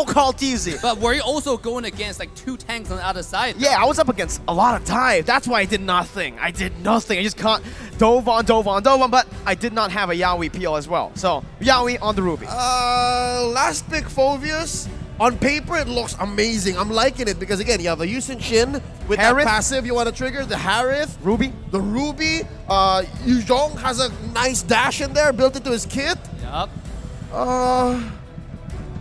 called easy. But were you also going against like 2 tanks on the other side? Yeah, I was up against a lot of dive. That's why I did nothing. I just can't dove on, but I did not have a Yaoi peel as well. So, Yaoi on the Ruby. Last pick, Phovius. On paper, it looks amazing. I'm liking it because, again, you have a Yusin Shin with Harith. that passive you want to trigger, the Harith, Ruby. the Ruby. Yuzhong has a nice dash in there built into his kit. Yup.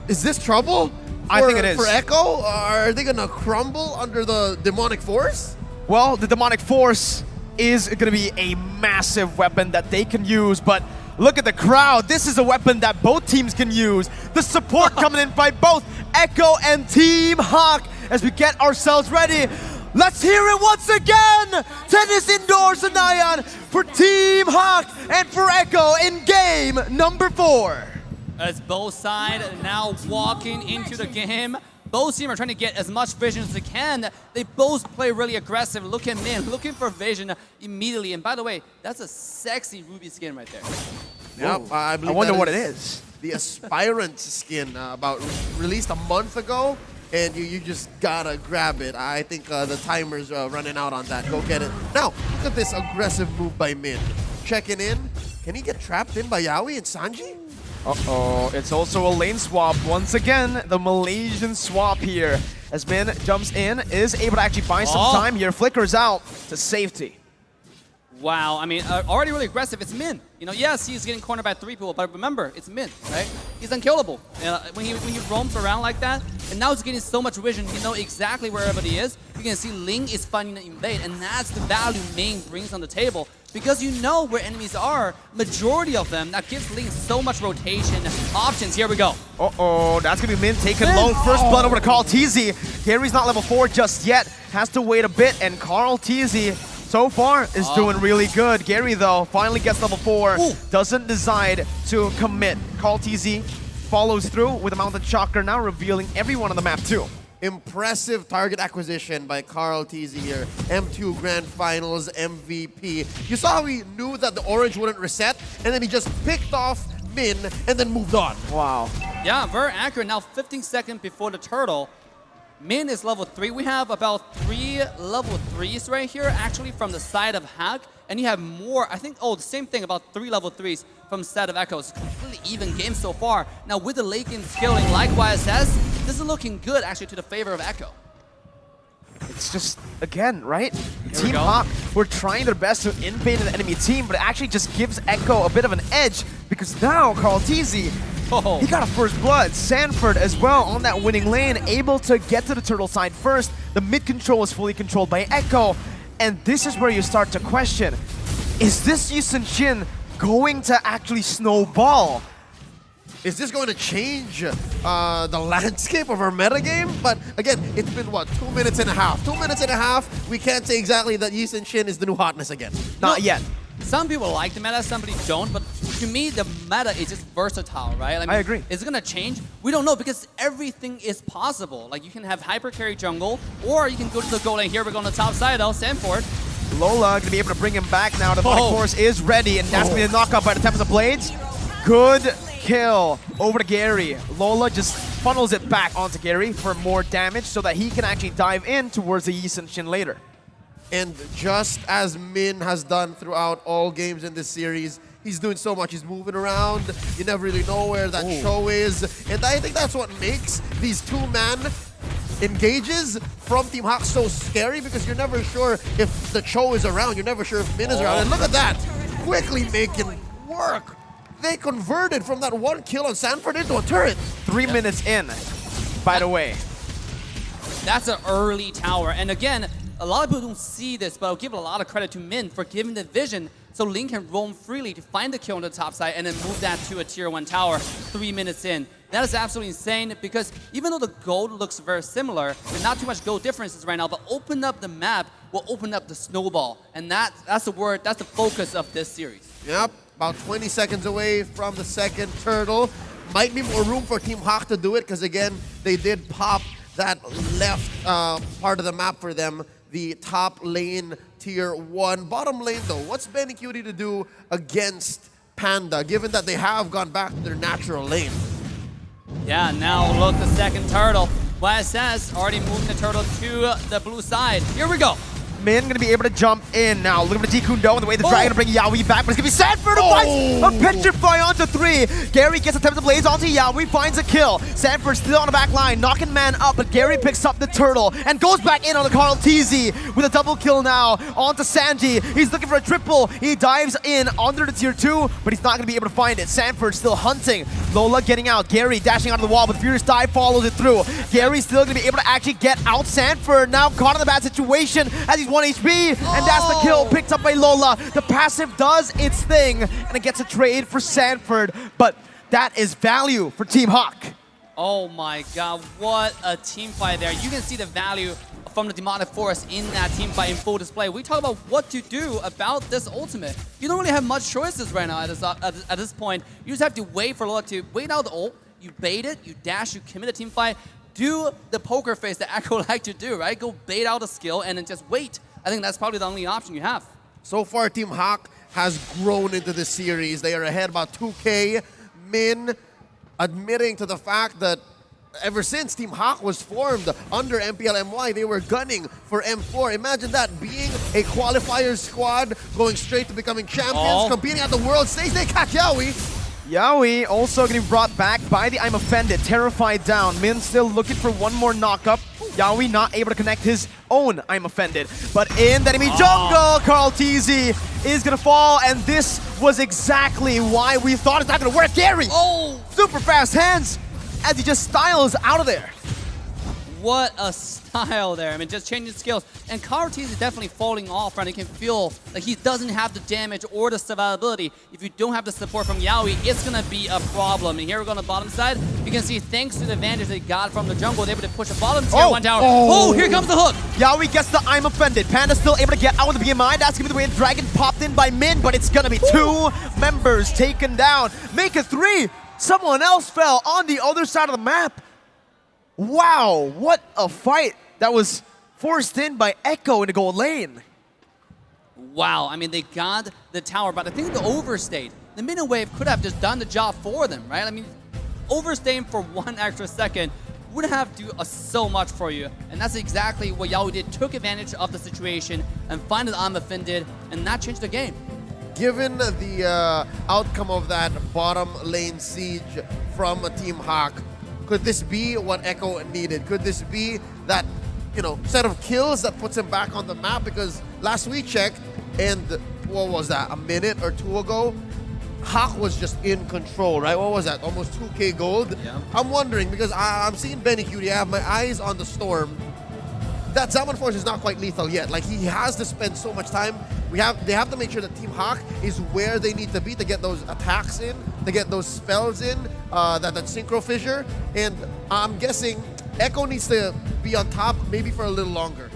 Is this trouble? I think it is. For Echo? Are they going to crumble under the demonic force? Well, the demonic force is going to be a massive weapon that they can use, but look at the crowd. This is a weapon that both teams can use. The support coming in by both Echo and Team HAQ as we get ourselves ready. Let's hear it once again. Tennis indoors and Nyan for Team HAQ and for Echo in game number 4. As both sides now walking into the game, both teams are trying to get as much vision as they can. They both play really aggressive. Look at Min, looking for vision immediately. And by the way, that's a sexy Ruby skin right there. Yep, I wonder what it is. The Aspirant skin, about released a month ago, and you just gotta grab it. I think the timer's running out on that. Go get it. Now, look at this aggressive move by Min. Checking in. Can he get trapped in by Yaoi and Sanji? Uh-oh, it's also a lane swap. Once again, the Malaysian swap here. As Min jumps in, is able to actually buy some time here, flickers out to safety. Wow, I mean, already really aggressive. It's Min. You know, yes, he's getting cornered by 3 people, but remember, it's Min, right? He's unkillable. When he roams around like that, and now he's getting so much vision, you know exactly where everybody is. You can see Ling is finding the invade, and that's the value Main brings on the table. Because you know where enemies are, majority of them, that gives Ling so much rotation options. Here we go. Uh-oh, that's gonna be Min taking low. First blood over to Carl TZ. Gary's not level 4 just yet. Has to wait a bit, and Carl TZ so far is doing really good. Gary, though, finally gets level 4. Ooh. Doesn't decide to commit. Carl TZ follows through with a Mountain Chakra, now revealing everyone on the map, too. Impressive target acquisition by Carl TZ here. M2 Grand Finals MVP. You saw how he knew that the orange wouldn't reset, and then he just picked off Min and then moved on. Wow. Yeah, very accurate. Now 15 seconds before the turtle. Min is level 3. We have about 3 level 3s right here, actually, from the side of HAQ. And you have more, I think, the same thing, about 3 level 3s from the side of Echo. It's a completely even game so far. Now, with the late game scaling, like YSS, this is looking good, actually, to the favor of Echo. It's just, again, right? Team HAQ were trying their best to invade the enemy team, but it actually just gives Echo a bit of an edge because now Carl TZ, he got a first blood. Sanford as well on that winning lane, able to get to the turtle side first. The mid control is fully controlled by Echo. And this is where you start to question, is this Yusin Shin going to actually snowball? Is this going to change the landscape of our metagame? But again, it's been, what, 2 minutes and a half? 2 minutes and a half, we can't say exactly that Yusin Shin is the new hotness again. Not yet. Some people like the meta, somebody don't, but to me, the meta is just versatile, right? I agree. Is it gonna change? We don't know because everything is possible. Like, you can have hyper carry jungle, or you can go to the goal lane. Here we go on the top side though, Sanford. Lola gonna be able to bring him back now. The Demonic Force is ready, and that's gonna be the knockout by the Tempest of Blades. Good kill over to Gary. Lola just funnels it back onto Gary for more damage so that he can actually dive in towards the Yusin Shin later. And just as Min has done throughout all games in this series, he's doing so much. He's moving around. You never really know where that show is. And I think that's what makes these 2-man engages from Team HAQ so scary, because you're never sure if the Cho is around. You're never sure if Min is around. And look at that. Quickly making work. They converted from that 1 kill on Sanford into a turret. 3 minutes in, by the way. That's an early tower. And again, a lot of people don't see this, but I'll give a lot of credit to Min for giving the vision so Ling can roam freely to find the kill on the top side and then move that to a tier 1 tower 3 minutes in. That is absolutely insane, because even though the gold looks very similar, there's not too much gold differences right now, but open up the map will open up the snowball. And that's the word, that's the focus of this series. Yep, about 20 seconds away from the second turtle. Might be more room for Team HAQ to do it, because again, they did pop that left part of the map for them. The top lane, tier 1. Bottom lane, though, what's Benny Cutie to do against Panda, given that they have gone back to their natural lane? Yeah, now look, the second turtle. YSS already moving the turtle to the blue side. Here we go. Min gonna be able to jump in now. Look at the Kundo and the way the dragon to bring Yaoi back, but it's gonna be Sanford who finds a petrify onto 3. Gary gets a Tempest Blaze onto Yaoi, finds a kill. Sanford still on the back line, knocking man up, but Gary picks up the turtle and goes back in on the Carl TZ with a double kill now onto Sanji. He's looking for a triple. He dives in under the tier 2, but he's not gonna be able to find it. Sanford still hunting. Lola getting out. Gary dashing onto the wall, but Furious Dive follows it through. Gary's still gonna be able to actually get out Sanford, now caught in a bad situation as he's 1 HP, and that's the kill picked up by Lola. The passive does its thing, and it gets a trade for Sanford, but that is value for Team HAQ. Oh my god, what a team fight there. You can see the value from the Demonic Force in that team fight in full display. We talk about what to do about this ultimate. You don't really have much choices right now at this point. You just have to wait for Lola to wait out the ult, you bait it, you dash, you commit a team fight, do the poker face that Echo like to do, right? Go bait out a skill and then just wait. I think that's probably the only option you have. So far, Team HAQ has grown into this series. They are ahead about 2K. Min admitting to the fact that ever since Team HAQ was formed under MPLMY, they were gunning for M4. Imagine that, being a qualifier squad, going straight to becoming champions, competing at the world stage. They catch Yaoi. Yaoi also getting brought back by the I'm Offended, terrified down. Min still looking for one more knock-up. Yaoi not able to connect his own I'm Offended. But in the enemy jungle, Carl TZ is gonna fall, and this was exactly why we thought it's not gonna work. Gary! Super fast hands as he just styles out of there. What a style there. I mean, just changing skills. And Karate is definitely falling off, right? You can feel like he doesn't have the damage or the survivability. If you don't have the support from Yaoi, it's going to be a problem. And here we go on the bottom side. You can see, thanks to the advantage they got from the jungle, they're able to push a bottom tier 1 tower. Oh, here comes the hook. Yaoi gets the I'm Offended. Panda still able to get out with the BMI. That's going to be the way. Dragon popped in by Min, but it's going to be 2 members taken down. Make it 3. Someone else fell on the other side of the map. Wow, what a fight that was forced in by Echo in the gold lane. Wow, I mean, they got the tower, but I think the overstayed. The minute wave could have just done the job for them, right? I mean, overstaying for 1 extra second would have to do so much for you. And that's exactly what Yaoi did. Took advantage of the situation and find it on offended, and that changed the game. Given the outcome of that bottom lane siege from Team HAQ, could this be what Echo needed? Could this be that, set of kills that puts him back on the map? Because last we checked, and what was that, a minute or 2 ago, HAQ was just in control, right? What was that, almost 2K gold? Yeah. I'm wondering, because I'm seeing Benny Cutie, I have my eyes on the Storm. That Zaman Force is not quite lethal yet. Like, he has to spend so much time. They have to make sure that Team HAQ is where they need to be to get those attacks in, to get those spells in, that Synchro Fissure. And I'm guessing Echo needs to be on top maybe for a little longer.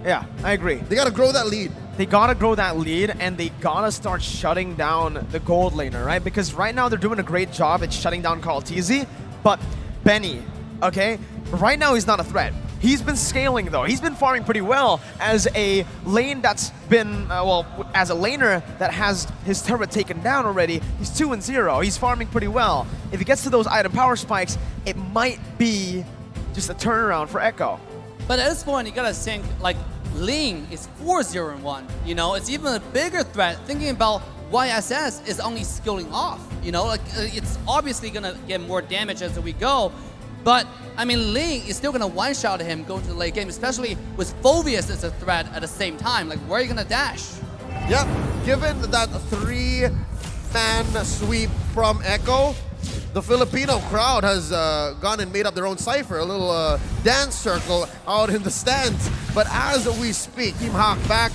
Yeah, I agree. They got to grow that lead. They gotta grow that lead, and they gotta start shutting down the gold laner, right? Because right now they're doing a great job at shutting down Carl TZ, but Benny, okay? Right now he's not a threat. He's been scaling though. He's been farming pretty well as a lane that's been, as a laner that has his turret taken down already. He's 2-0. He's farming pretty well. If he gets to those item power spikes, it might be just a turnaround for Echo. But at this point, you gotta think, like, Ling is 4-0-1. It's even a bigger threat. Thinking about YSS is only skilling off. It's obviously gonna get more damage as we go. But, I mean, Ling is still going to one-shot him going to the late game, especially with Phoveus as a threat at the same time. Like, where are you going to dash? Yep, given that 3-man sweep from Echo, the Filipino crowd has gone and made up their own cipher, a little dance circle out in the stands. But as we speak, Team HAQ back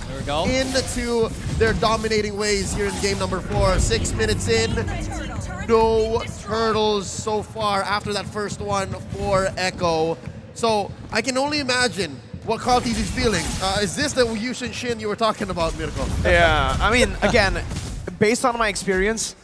into their dominating ways here in game number 4. 6 minutes in. No turtles so far after that first one for Echo. So I can only imagine what Carl TZ is feeling. Is this the Yushin Shin you were talking about, Mirko? Yeah, I mean, again, based on my experience,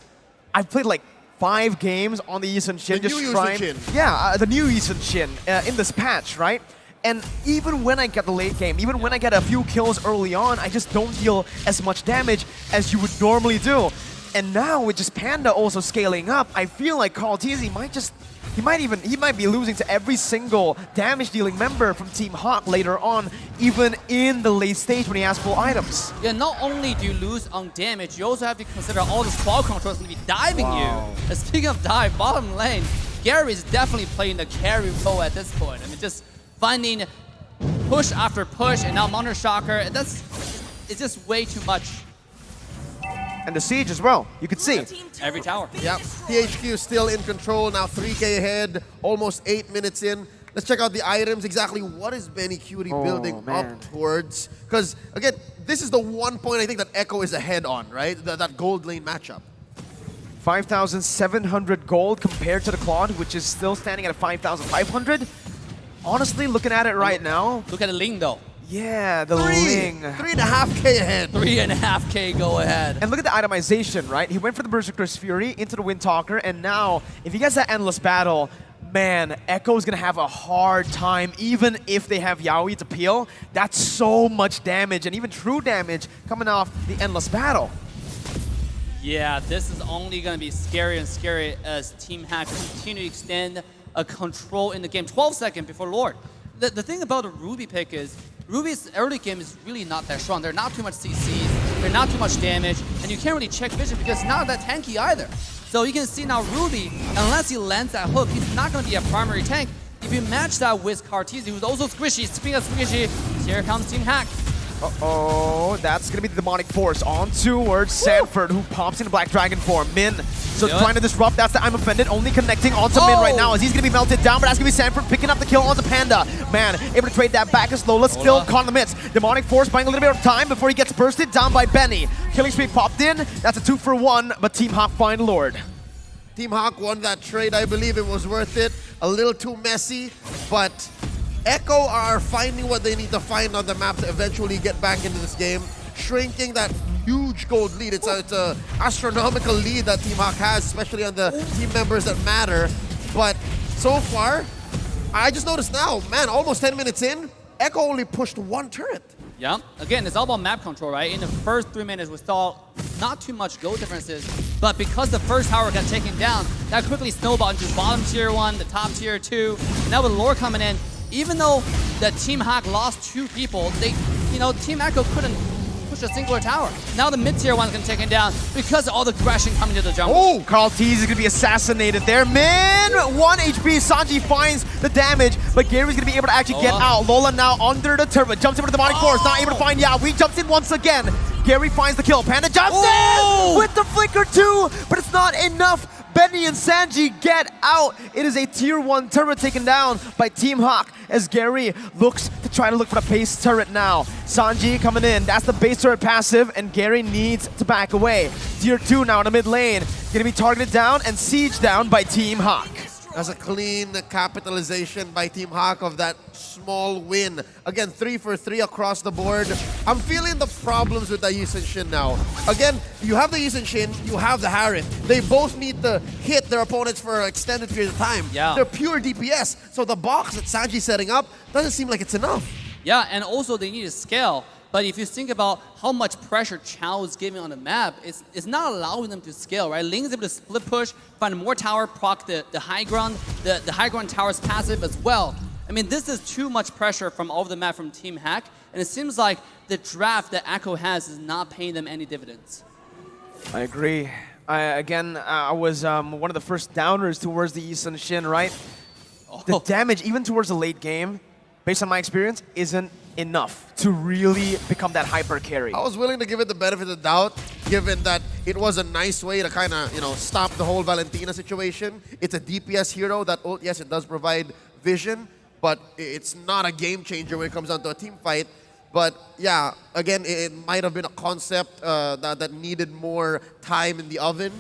I've played like 5 games on the Yushin Shin. The new Yushin Shin. Yeah, the new Yushin Shin in this patch, right? And even when I get the late game, even when I get a few kills early on, I just don't deal as much damage as you would normally do. And now with just Panda also scaling up, I feel like Carl TZ might just he might be losing to every single damage-dealing member from Team HAQ later on, even in the late stage when he has full items. Yeah, not only do you lose on damage, you also have to consider all the squad controls going to be diving you. And speaking of dive, bottom lane, Gary is definitely playing the carry role at this point. I mean, just finding push after push, and now Monitor Shocker, it's just way too much. And the siege as well, you could see. Every tower. Yep, THQ still in control, now 3K ahead, almost 8 minutes in. Let's check out the items, exactly what is Benny Cutie building up towards. Because, again, this is the one point I think that Echo is ahead on, right? That gold lane matchup. 5,700 gold compared to the Claude, which is still standing at 5,500. Honestly, looking at it right now. Look at the Ling though. Yeah, the Ling. 3.5K ahead. 3.5K go ahead. And look at the itemization, right? He went for the Berserker's Fury into the Windtalker, and now, if he gets that Endless Battle, man, Echo's gonna have a hard time, even if they have Yaoi to peel. That's so much damage, and even true damage coming off the Endless Battle. Yeah, this is only gonna be scarier and scarier as Team HAQ continue to extend a control in the game. 12 seconds before Lord. The thing about the Ruby pick is, Ruby's early game is really not that strong. They're not too much CCs, they're not too much damage, and you can't really check vision because it's not that tanky either. So you can see now Ruby, unless he lands that hook, he's not going to be a primary tank. If you match that with Cartesi, who's also squishy, speaking of squishy, here comes Team HAQ. Uh-oh, that's going to be the Demonic Force on towards Sanford, who pops into Black Dragon form. Min, so trying to disrupt, that's the I'm Offended, only connecting onto Min right now as he's going to be melted down, but that's going to be Sanford picking up the kill onto Panda. Man, able to trade that back as Lola, still caught in the midst. Demonic Force buying a little bit of time before he gets bursted down by Benny. Killing Streak popped in, that's a 2-for-1, but Team HAQ find Lord. Team HAQ won that trade, I believe it was worth it. A little too messy, but Echo are finding what they need to find on the map to eventually get back into this game, shrinking that huge gold lead. It's a astronomical lead that Team HAQ has, especially on the team members that matter. But so far, I just noticed now, man, almost 10 minutes in, Echo only pushed one turret. Yeah, again, it's all about map control, right? In the first 3 minutes, we saw not too much goal differences, but because the first tower got taken down, that quickly snowballed into bottom tier 1, the top tier 2. Now with Lore coming in, even though the Team HAQ lost 2 people, Team Echo couldn't push a singular tower. Now the mid-tier one's gonna take it down because of all the crashing coming to the jungle. Oh, Cartesi is gonna be assassinated there. Man, 1 HP. Sanji finds the damage, but Gary's gonna be able to actually get out. Lola now under the turret, jumps into the Demonic Force, not able to find Yaoi, jumps in once again. Gary finds the kill. Panda jumps in with the flicker too, but it's not enough. Benny and Sanji get out. It is a tier 1 turret taken down by Team HAQ as Gary looks to try to look for the base turret now. Sanji coming in. That's the base turret passive, and Gary needs to back away. Tier 2 now in the mid lane. Gonna be targeted down and sieged down by Team HAQ. That's a clean capitalization by Team HAQ of that small win. Again, 3 for 3 across the board. I'm feeling the problems with the Yisun Shin now. Again, you have the Yisun Shin, you have the Harith. They both need to hit their opponents for an extended period of time. Yeah. They're pure DPS, so the box that Sanji's setting up doesn't seem like it's enough. Yeah, and also they need to scale. But if you think about how much pressure Chao is giving on the map, it's not allowing them to scale, right? Ling is able to split push, find more tower, proc the high ground. The high ground tower's passive as well. I mean, this is too much pressure from all over the map from Team HAQ, and it seems like the draft that Echo has is not paying them any dividends. I agree. I was one of the first downers towards the Yisun Shin, right? The damage, even towards the late game, based on my experience, isn't enough to really become that hyper carry. I was willing to give it the benefit of the doubt, given that it was a nice way to kind of, stop the whole Valentina situation. It's a DPS hero that, yes, it does provide vision, but it's not a game changer when it comes down to a team fight. But yeah, again, it might have been a concept that needed more time in the oven,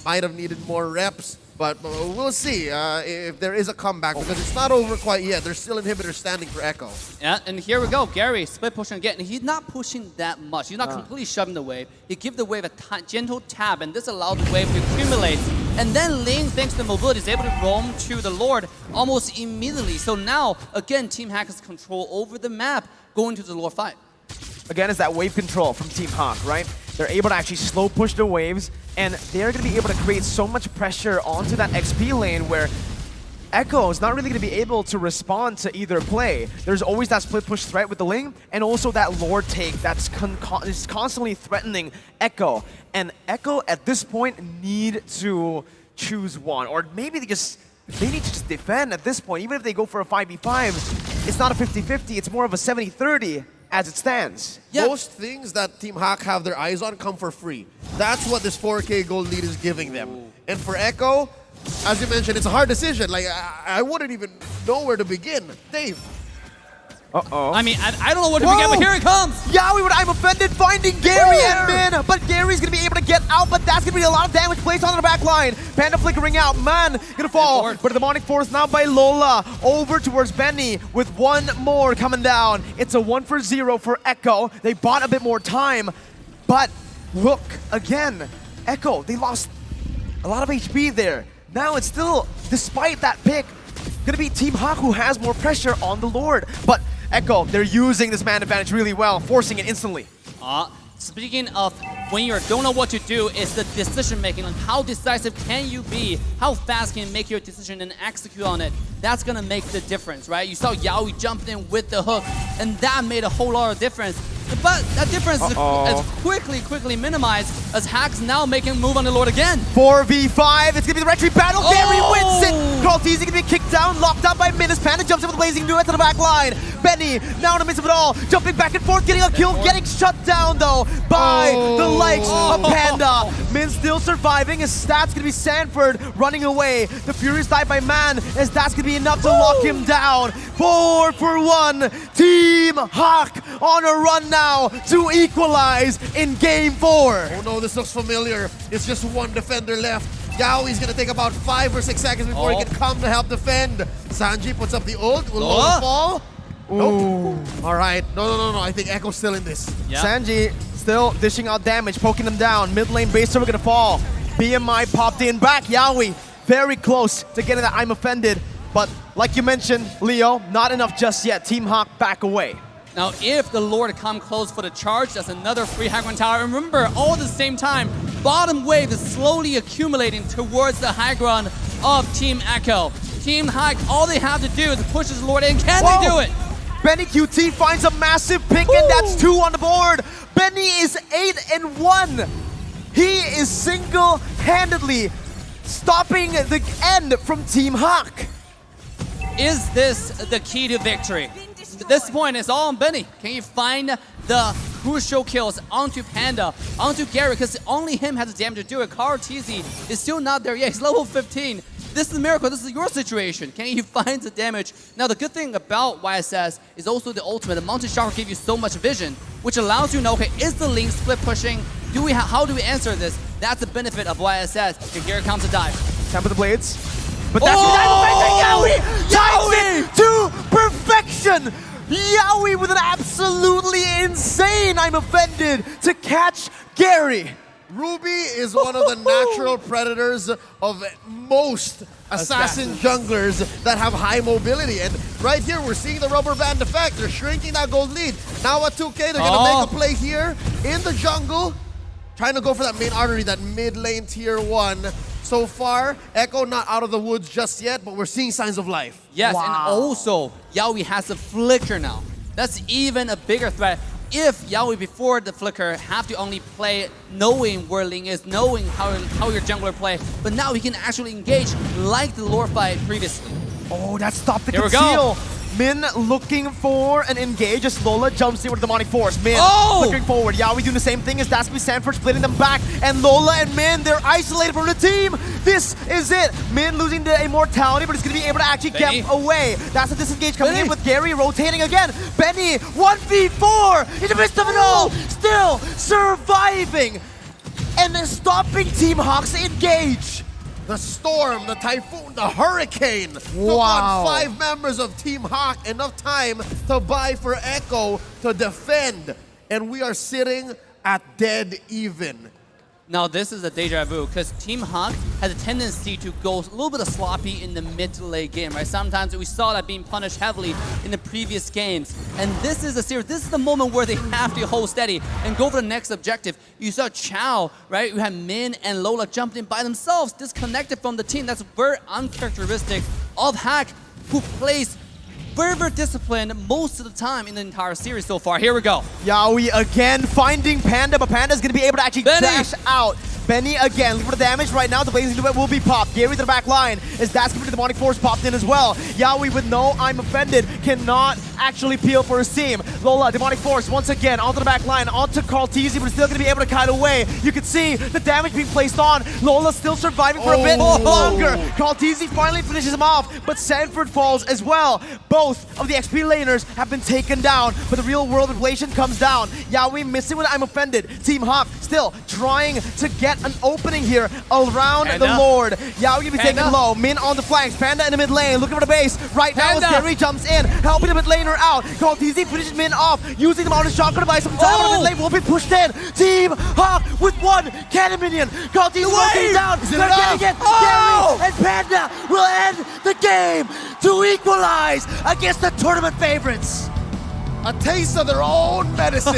might have needed more reps. But we'll see if there is a comeback, because it's not over quite yet. There's still inhibitors standing for Echo. Yeah, and here we go. Gary split pushing again. And he's not pushing that much. He's not completely shoving the wave. He gives the wave a gentle tap, and this allows the wave to accumulate. And then Ling, thanks to the mobility, is able to roam to the Lord almost immediately. So now, again, Team HAQ has control over the map going to the Lord fight. Again, it's that wave control from Team HAQ, right? They're able to actually slow push the waves, and they're going to be able to create so much pressure onto that XP lane where Echo is not really going to be able to respond to either play. There's always that split push threat with the Ling, and also that Lord take that's is constantly threatening Echo. And Echo at this point need to choose one, or maybe they need to just defend at this point. Even if they go for a 5v5, it's not a 50-50, it's more of a 70-30 as it stands. Yeah. Most things that Team HAQ have their eyes on come for free. That's what this 4K gold lead is giving them. And for Echo, as you mentioned, it's a hard decision. Like, I wouldn't even know where to begin. Dave. Uh-oh. I mean, I don't know what to begin, but here it comes. Yowie with I'm Offended finding Gary and Min, but Gary's gonna be able to get out, but that's gonna be a lot of damage placed on the back line. Panda flickering out, man, gonna fall, but the demonic force now by Lola, over towards Benny with one more coming down. It's a 1-for-0 for Echo. They bought a bit more time, but look, again, Echo, they lost a lot of HP there. Now it's still, despite that pick, gonna be Team HAQ who has more pressure on the Lord, but Echo, they're using this man advantage really well, forcing it instantly. Speaking of when you don't know what to do, it's the decision making. Like how decisive can you be? How fast can you make your decision and execute on it? That's gonna make the difference, right? You saw Yowie jumped in with the hook, and that made a whole lot of difference. But that difference is quickly minimized as HAQ's now making a move on the Lord again. 4v5, it's gonna be the retreat battle. Gary wins it. Carlteasy gonna be kicked down, locked up by Minus. Panda jumps in with a blazing duet to the back line. Benny, now in the midst of it all, jumping back and forth, getting a kill, getting shut down though by the likes of Panda. Min still surviving. His stats gonna be Sanford running away. The Furious died by Man, as that's gonna be enough to lock him down. 4-for-1. Team HAQ on a run now to equalize in game 4. Oh no, this looks familiar. It's just one defender left. Yowie's gonna take about 5 or 6 seconds before he can come to help defend. Sanji puts up the ult. Will Lola fall? Nope. All right. No. I think Echo's still in this. Yeah. Sanji still dishing out damage, poking them down. Mid lane base server gonna fall. BMI popped in back. Yowie very close to getting that I'm Offended. But like you mentioned, Leo, not enough just yet. Team HAQ back away. Now, if the Lord come close for the charge, that's another free HAQ Line tower. And remember, all at the same time, bottom wave is slowly accumulating towards the high ground of Team Echo. Team HAQ, all they have to do is push this Lord in. Can they do it? Benny QT finds a massive pick, and that's 2 on the board. Benny is 8-1. He is single-handedly stopping the end from Team HAQ. Is this the key to victory? At this point, it's all on Benny. Can you find the crucial kills onto Panda, onto Gary, because only him has the damage to do it. Carlteasy is still not there yet. He's level 15. This is a miracle. This is your situation. Can you find the damage? Now, the good thing about YSS is also the ultimate. The Mountain Shower gives you so much vision, which allows you to know, okay, is the Ling split pushing? How do we answer this? That's the benefit of YSS. And here comes a dive. Temper the blades. But that's Yowie! Times it to perfection! Yowie with an absolutely insane I'm Offended to catch Gary. Ruby is one of the natural predators of most assassin junglers that have high mobility. And right here, we're seeing the rubber band effect. They're shrinking that gold lead. Now at 2K, they're going to make a play here in the jungle, trying to go for that main artery, that mid lane tier 1. So far, Echo not out of the woods just yet, but we're seeing signs of life. Yes, and also, Yowie has a flicker now. That's even a bigger threat. If Yowie before the flicker have to only play knowing where Ling is, knowing how your jungler play, but now he can actually engage like the lore fight previously. Oh, that stopped the Here we conceal. go. Min looking for an engage as Lola jumps in with the demonic force. Min flickering forward. Yowie doing the same thing as Dasby Sanford splitting them back. And Lola and Min, they're isolated from the team. This is it. Min losing the immortality, but it's going to be able to actually get away. That's a disengage coming in with Gary rotating again. Benny, 1v4 in the midst of it all. Still surviving and then stopping Team HAQ's engage. The storm, the typhoon, the hurricane took on 5 members of Team HAQ. Enough time to buy for Echo to defend. And we are sitting at dead even. Now this is a deja vu because Team HAQ has a tendency to go a little bit of sloppy in the mid to late game, right? Sometimes we saw that being punished heavily in the previous games. And this is a series, this is the moment where they have to hold steady and go for the next objective. You saw Chow, right? You had Min and Lola jumped in by themselves, disconnected from the team. That's very uncharacteristic of HAQ, who plays very disciplined most of the time in the entire series so far. Here we go. Yaoi again finding Panda, but Panda's gonna be able to actually Benny. dash out. Benny again, look for the damage right now. The Blazing Duet will be popped. Gary to the back line as that's going to be the Demonic Force popped in as well. Yaoi with no I'm offended cannot actually peel for his team. Lola, Demonic Force once again onto the back line, onto Carl Teasy, but still going to be able to kite away. You can see the damage being placed on. Lola still surviving for a bit longer. Carl Teasy finally finishes him off, but Sanford falls as well. Both of the XP laners have been taken down, but the real world inflation comes down. Yaoi missing with I'm offended. Team HAQ still trying to get an opening here around Panda. the Lord. Yaoi gonna be taken Panda. low. Min on the flanks. Panda in the mid lane. Looking for the base. Right now, Panda. Scary jumps in, helping the mid laner out. Call TZ finishes Min off, using the mountain shotgun to buy some time on the mid lane. Will be pushed in. Team HAQ with one cannon minion. Call TZ looking down. They're getting it. Gary and Panda will end the game to equalize against the tournament favorites. A taste of their own medicine.